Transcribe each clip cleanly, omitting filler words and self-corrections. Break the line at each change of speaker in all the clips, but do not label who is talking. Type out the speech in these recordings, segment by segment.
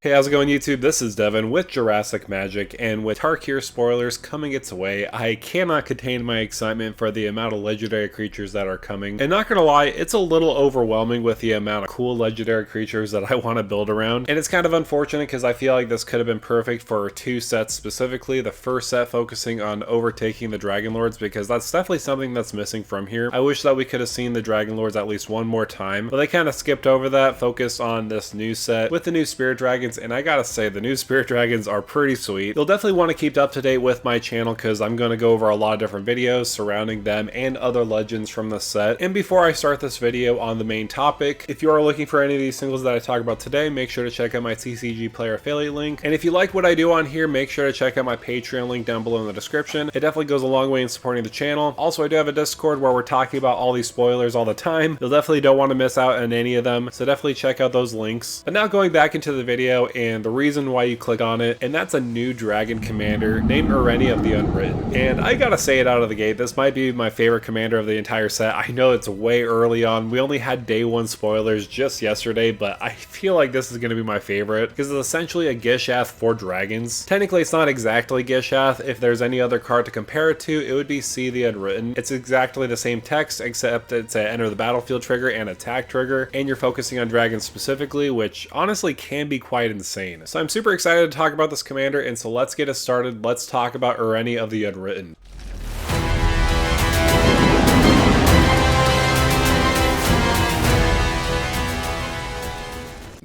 Hey, how's it going, YouTube? This is Devin with Jurassic Magic, and with Tarkir spoilers coming its way, I cannot contain my excitement for the amount of legendary creatures that are coming. And not gonna lie, it's a little overwhelming with the amount of cool legendary creatures that I want to build around. And it's kind of unfortunate because I feel like this could have been perfect for two sets specifically. The first set focusing on overtaking the Dragon Lords, because that's definitely something that's missing from here. I wish that we could have seen the Dragon Lords at least one more time, but they kind of skipped over that, focused on this new set with the new Spirit Dragons. And I gotta say, the new Spirit Dragons are pretty sweet. You'll definitely want to keep up to date with my channel because I'm going to go over a lot of different videos surrounding them and other legends from the set. And before I start this video on the main topic, if you are looking for any of these singles that I talk about today, make sure to check out my TCG player affiliate link. And if you like what I do on here, make sure to check out my Patreon link down below in the description. It definitely goes a long way in supporting the channel. Also, I do have a Discord where we're talking about all these spoilers all the time. You'll definitely don't want to miss out on any of them, so definitely check out those links. But now going back into the video and the reason why you click on it, and that's a new dragon commander named Ureni of the Unwritten. And I gotta say it out of the gate, this might be my favorite commander of the entire set. I know it's way early on. We only had day one spoilers just yesterday, but I feel like this is gonna be my favorite because it's essentially a Gishath for dragons. Technically, it's not exactly Gishath. If there's any other card to compare it to, it would be See the Unwritten. It's exactly the same text, except it's an enter the battlefield trigger and attack trigger, and you're focusing on dragons specifically, which honestly can be quite insane. So I'm super excited to talk about this commander, and so let's get it started. Let's talk about Ureni of the Unwritten.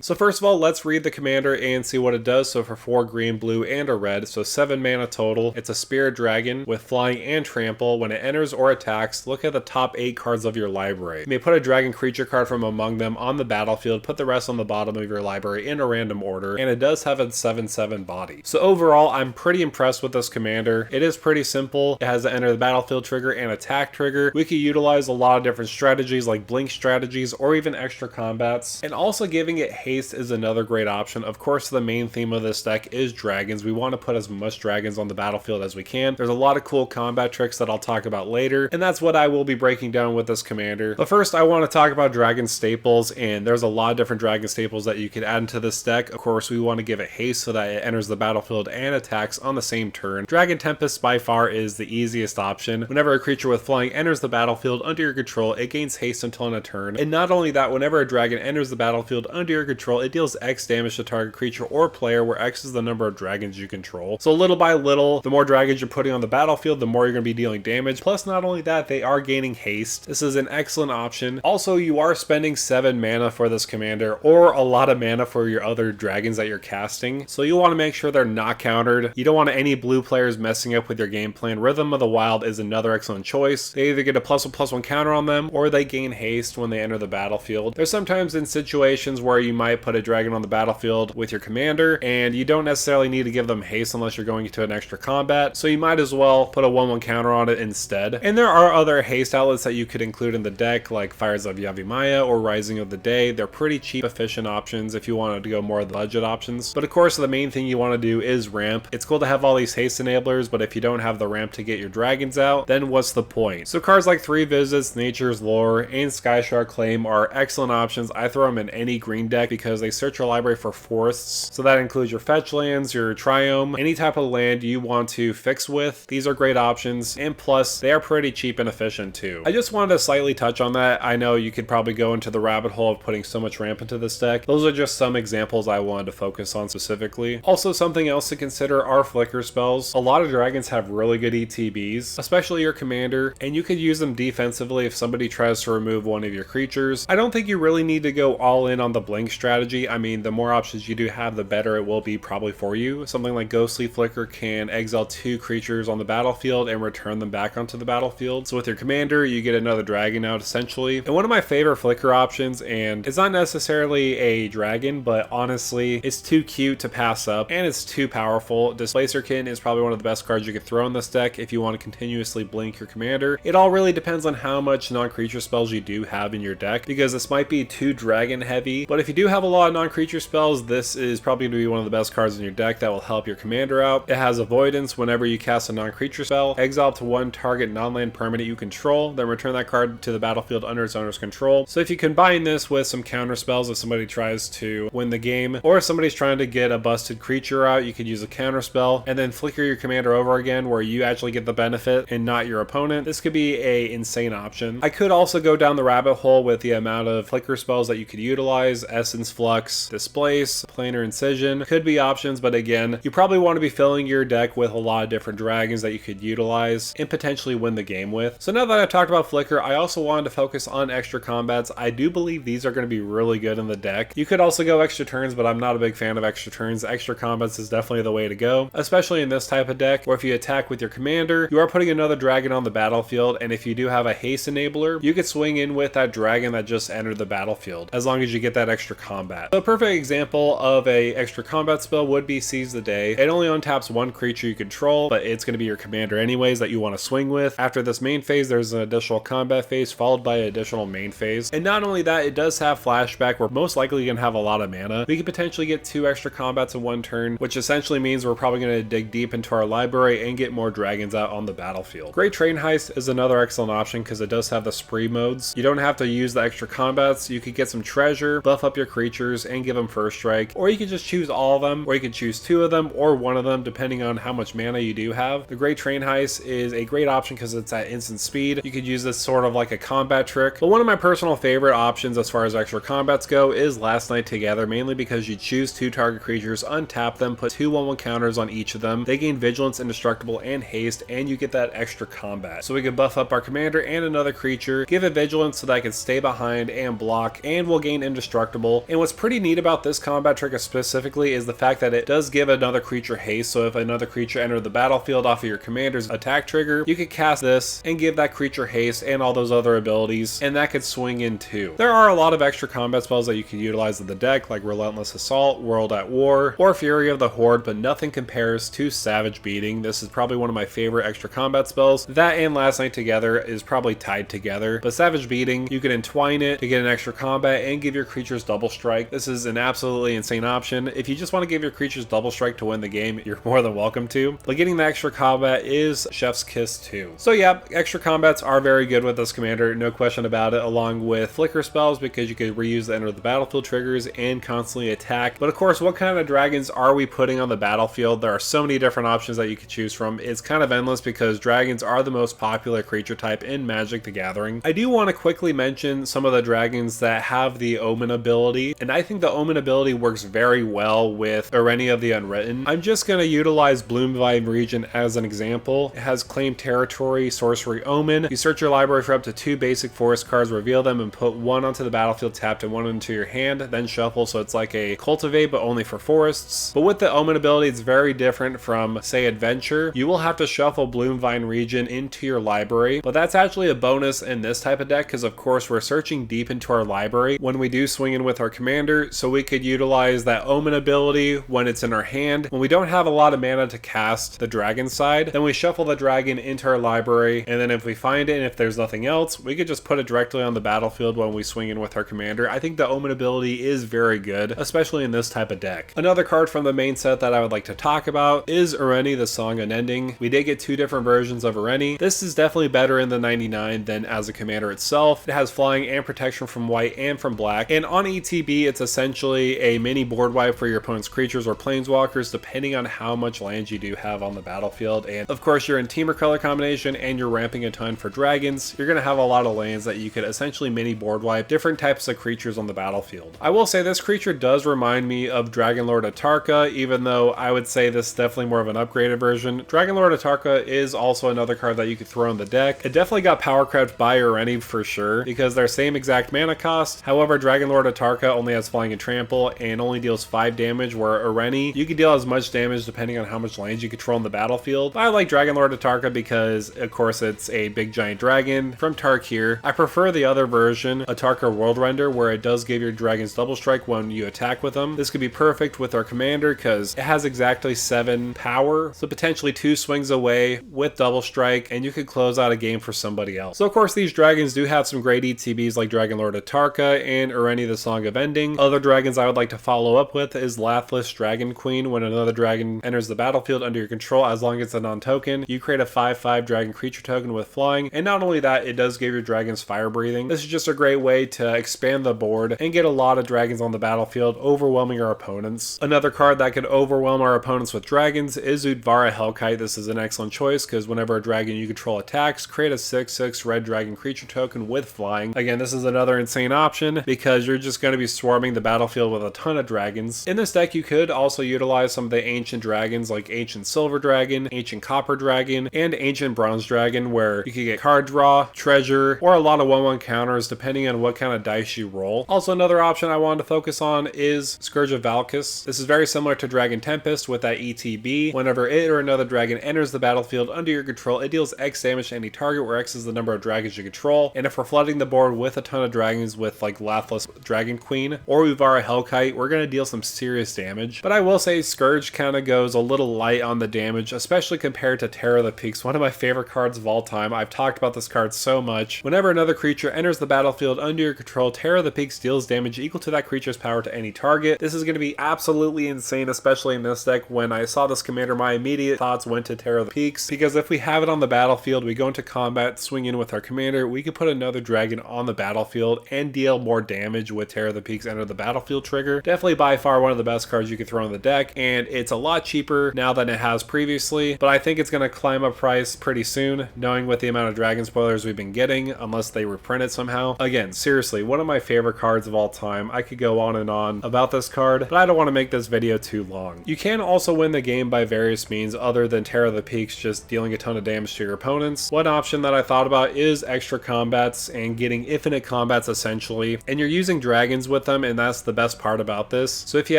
So first of all, let's read the commander and see what it does. So for 4 green, blue, and a red, so 7 mana total, it's a Spirit Dragon with flying and trample. When it enters or attacks, look at the top 8 cards of your library. You may put a dragon creature card from among them on the battlefield, put the rest on the bottom of your library in a random order, and it does have a 7/7 body. So overall, I'm pretty impressed with this commander. It is pretty simple. It has an enter the battlefield trigger and attack trigger. We could utilize a lot of different strategies like blink strategies or even extra combats, and also giving it haste is another great option. Of course, the main theme of this deck is dragons. We want to put as much dragons on the battlefield as we can. There's a lot of cool combat tricks that I'll talk about later, and that's what I will be breaking down with this commander. But first, I want to talk about dragon staples, and there's a lot of different dragon staples that you can add into this deck. Of course, we want to give it haste so that it enters the battlefield and attacks on the same turn. Dragon Tempest by far is the easiest option. Whenever a creature with flying enters the battlefield under your control, it gains haste until end of turn. And not only that, whenever a dragon enters the battlefield under your control, it deals X damage to target creature or player, where X is the number of dragons you control. So little by little, the more dragons you're putting on the battlefield, the more you're going to be dealing damage. Plus, not only that, they are gaining haste. This is an excellent option. Also, you are spending 7 mana for this commander, or a lot of mana for your other dragons that you're casting. So you want to make sure they're not countered. You don't want any blue players messing up with your game plan. Rhythm of the Wild is another excellent choice. They either get a +1/+1 counter on them, or they gain haste when they enter the battlefield. There's sometimes in situations where you might put a dragon on the battlefield with your commander, and you don't necessarily need to give them haste unless you're going into an extra combat, so you might as well put a 1/1 counter on it instead. And there are other haste outlets that you could include in the deck, like Fires of Yavimaya or Rising of the Day. They're pretty cheap, efficient options if you wanted to go more of the budget options. But of course, the main thing you want to do is ramp. It's cool to have all these haste enablers, but if you don't have the ramp to get your dragons out, then what's the point? So cards like 3 Visits, Nature's Lore, and Skyshark Claim are excellent options. I throw them in any green deck because they search your library for forests, so that includes your fetch lands, your triome, any type of land you want to fix with. These are great options, and plus they are pretty cheap and efficient too. I just wanted to slightly touch on that. I know you could probably go into the rabbit hole of putting so much ramp into this deck. Those are just some examples I wanted to focus on specifically. Also, something else to consider are flicker spells. A lot of dragons have really good ETBs, especially your commander, and you could use them defensively if somebody tries to remove one of your creatures. I don't think you really need to go all in on the blink strategy. I mean, the more options you do have, the better it will be probably for you. Something like Ghostly Flicker can exile 2 creatures on the battlefield and return them back onto the battlefield. So with your commander, you get another dragon out essentially. And one of my favorite flicker options, and it's not necessarily a dragon, but honestly, it's too cute to pass up, and it's too powerful. Displacer Kitten is probably one of the best cards you could throw in this deck if you want to continuously blink your commander. It all really depends on how much non-creature spells you do have in your deck, because this might be too dragon heavy, but if you do have have a lot of non-creature spells, this is probably going to be one of the best cards in your deck that will help your commander out. It has avoidance whenever you cast a non-creature spell. Exile to one target non-land permanent you control, then return that card to the battlefield under its owner's control. So if you combine this with some counter spells, if somebody tries to win the game, or if somebody's trying to get a busted creature out, you could use a counter spell, and then flicker your commander over again where you actually get the benefit and not your opponent. This could be a insane option. I could also go down the rabbit hole with the amount of flicker spells that you could utilize. Essence Flux, Displace, Planar Incision could be options, but again, you probably want to be filling your deck with a lot of different dragons that you could utilize and potentially win the game with. So now that I've talked about flicker, I also wanted to focus on extra combats. I do believe these are going to be really good in the deck. You could also go extra turns, but I'm not a big fan of extra turns. Extra combats is definitely the way to go, especially in this type of deck where if you attack with your commander, you are putting another dragon on the battlefield, and if you do have a haste enabler, you could swing in with that dragon that just entered the battlefield, as long as you get that extra combat. So a perfect example of a extra combat spell would be Seize the Day. It only untaps one creature you control, but it's going to be your commander anyways that you want to swing with. After this main phase, there's an additional combat phase followed by an additional main phase. And not only that, it does have flashback. We're most likely going to have a lot of mana. We could potentially get 2 extra combats in one turn, which essentially means we're probably going to dig deep into our library and get more dragons out on the battlefield. Great Train Heist is another excellent option because it does have the spree modes. You don't have to use the extra combats. You could get some treasure, buff up your creatures, and give them first strike, or you could just choose all of them, or you could choose 2 of them or 1 of them depending on how much mana you do have. The Great Train Heist is a great option because it's at instant speed. You could use this sort of like a combat trick, but one of my personal favorite options as far as extra combats go is Last Night Together, mainly because you choose 2 target creatures, untap them, put 2 1/1 counters on each of them. They gain Vigilance, Indestructible, and Haste, and you get that extra combat. So we could buff up our commander and another creature, give it Vigilance so that I can stay behind and block, and we'll gain Indestructible. And what's pretty neat about this combat trick specifically is the fact that it does give another creature haste, so if another creature entered the battlefield off of your commander's attack trigger, you could cast this and give that creature haste and all those other abilities, and that could swing in too. There are a lot of extra combat spells that you can utilize in the deck, like Relentless Assault, World at War, or Fury of the Horde, but nothing compares to Savage Beating. This is probably one of my favorite extra combat spells. That and Last Night Together is probably tied together, but Savage Beating, you can entwine it to get an extra combat and give your creatures double strike. This is an absolutely insane option. If you just want to give your creatures double strike to win the game, you're more than welcome to, but getting the extra combat is Chef's Kiss too. So yeah, extra combats are very good with this commander, no question about it, along with flicker spells because you could reuse the enter the battlefield triggers and constantly attack. But of course, what kind of dragons are we putting on the battlefield? There are so many different options that you could choose from. It's kind of endless because dragons are the most popular creature type in Magic the Gathering. I do want to quickly mention some of the dragons that have the Omen ability, and I think the Omen ability works very well with Ureni of the Unwritten. I'm just going to utilize Bloomvine Region as an example. It has Claim Territory, Sorcery Omen. You search your library for up to 2 basic forest cards, reveal them, and put 1 onto the battlefield tapped and 1 into your hand, then shuffle, so it's like a Cultivate but only for forests. But with the Omen ability, it's very different from, say, Adventure. You will have to shuffle Bloomvine Region into your library, but that's actually a bonus in this type of deck because of course we're searching deep into our library when we do swing in with our commander, so we could utilize that Omen ability when it's in our hand. When we don't have a lot of mana to cast the dragon side, then we shuffle the dragon into our library, and then if we find it and if there's nothing else, we could just put it directly on the battlefield when we swing in with our commander. I think the Omen ability is very good, especially in this type of deck. Another card from the main set that I would like to talk about is Ureni, the Song Unending. We did get 2 different versions of Ureni. This is definitely better in the 99 than as a commander itself. It has flying and protection from white and from black, and on ETB it's essentially a mini board wipe for your opponent's creatures or planeswalkers depending on how much land you do have on the battlefield. And of course you're in Temur color combination and you're ramping a ton for dragons, you're going to have a lot of lands that you could essentially mini board wipe different types of creatures on the battlefield. I will say this creature does remind me of Dragonlord Atarka, even though I would say this is definitely more of an upgraded version. Dragonlord Atarka is also another card that you could throw in the deck. It definitely got power crept by Ureni for sure because they're same exact mana cost. However, Dragonlord Atarka only has flying and trample and only deals 5 damage, where Ureni, you can deal as much damage depending on how much lands you control in the battlefield. I like Dragonlord Atarka because of course it's a big giant dragon from Tarkir. I prefer the other version, Atarka World Render, where it does give your dragons double strike when you attack with them. This could be perfect with our commander because it has exactly 7 power, so potentially 2 swings away with double strike and you could close out a game for somebody else. So of course these dragons do have some great ETBs like Dragonlord Atarka and Ureni the Song of recommending. Other dragons I would like to follow up with is Ruthless Dragon Queen. When another dragon enters the battlefield under your control, as long as it's a non-token, you create a 5/5 dragon creature token with flying, and not only that, it does give your dragons fire breathing. This is just a great way to expand the board and get a lot of dragons on the battlefield, overwhelming our opponents. Another card that could overwhelm our opponents with dragons is Udvara Hellkite. This is an excellent choice because whenever a dragon you control attacks, create a 6/6 red dragon creature token with flying. Again, this is another insane option because you're just going to be swarming the battlefield with a ton of dragons. In this deck, you could also utilize some of the ancient dragons like Ancient Silver Dragon, Ancient Copper Dragon, and Ancient Bronze Dragon, where you could get card draw, treasure, or a lot of 1/1 counters depending on what kind of dice you roll. Also, another option I wanted to focus on is Scourge of Valkis. This is very similar to Dragon Tempest with that ETB. Whenever it or another dragon enters the battlefield under your control, it deals X damage to any target, where X is the number of dragons you control. And if we're flooding the board with a ton of dragons with like Ruthless Dragon Queen or Udvara Hellkite, we're going to deal some serious damage. But I will say Scourge kind of goes a little light on the damage, especially compared to Terror of the Peaks, one of my favorite cards of all time. I've talked about this card so much. Whenever another creature enters the battlefield under your control, Terror of the Peaks deals damage equal to that creature's power to any target. This is going to be absolutely insane, especially in this deck. When I saw this commander, my immediate thoughts went to Terror of the Peaks, because if we have it on the battlefield, we go into combat, swing in with our commander, we could put another dragon on the battlefield and deal more damage with Terror of the Peaks enter the battlefield trigger. Definitely by far one of the best cards you could throw in the deck, and it's a lot cheaper now than it has previously, but I think it's going to climb up price pretty soon, knowing with the amount of dragon spoilers we've been getting, unless they reprint it somehow. Again, seriously, one of my favorite cards of all time. I could go on and on about this card, but I don't want to make this video too long. You can also win the game by various means other than Terror of the Peaks just dealing a ton of damage to your opponents. One option that I thought about is extra combats and getting infinite combats essentially, and you're using dragons with them, and that's the best part about this. So if you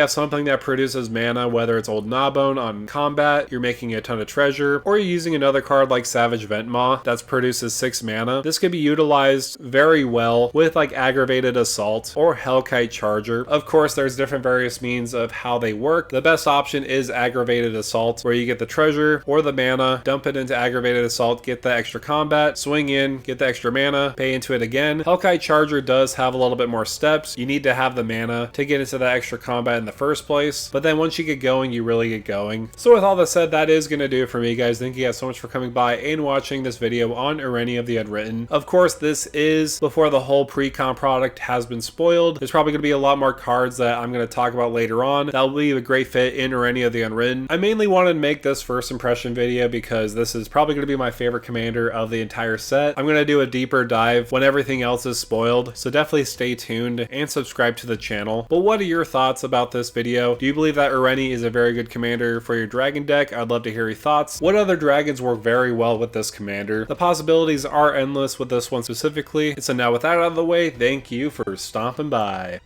have something that produces mana, whether it's Old Gnawbone on combat, you're making a ton of treasure, or you're using another card like Savage Ventmaw that produces 6 mana, this could be utilized very well with like Aggravated Assault or Hellkite Charger. Of course, there's different various means of how they work. The best option is Aggravated Assault, where you get the treasure or the mana, dump it into Aggravated Assault, get the extra combat, swing in, get the extra mana, pay into it again. Hellkite Charger does have a little bit more steps. You need to have the mana to get into that extra combat in the first place, but then once you get going, you really get going. So with all that said, that is going to do it for me, guys. Thank you guys so much for coming by and watching this video on Ureni of the Unwritten. Of course, this is before the whole pre-con product has been spoiled. There's probably going to be a lot more cards that I'm going to talk about later on that'll be a great fit in Ureni of the Unwritten. I mainly wanted to make this first impression video because this is probably going to be my favorite commander of the entire set. I'm going to do a deeper dive when everything else is spoiled, so definitely stay tuned and subscribe to the channel. But what are your thoughts about this video? Do you believe that Ureni is a very good commander for your dragon deck? I'd love to hear your thoughts. What other dragons work very well with this commander? The possibilities are endless with this one specifically. So now with that out of the way, thank you for stopping by.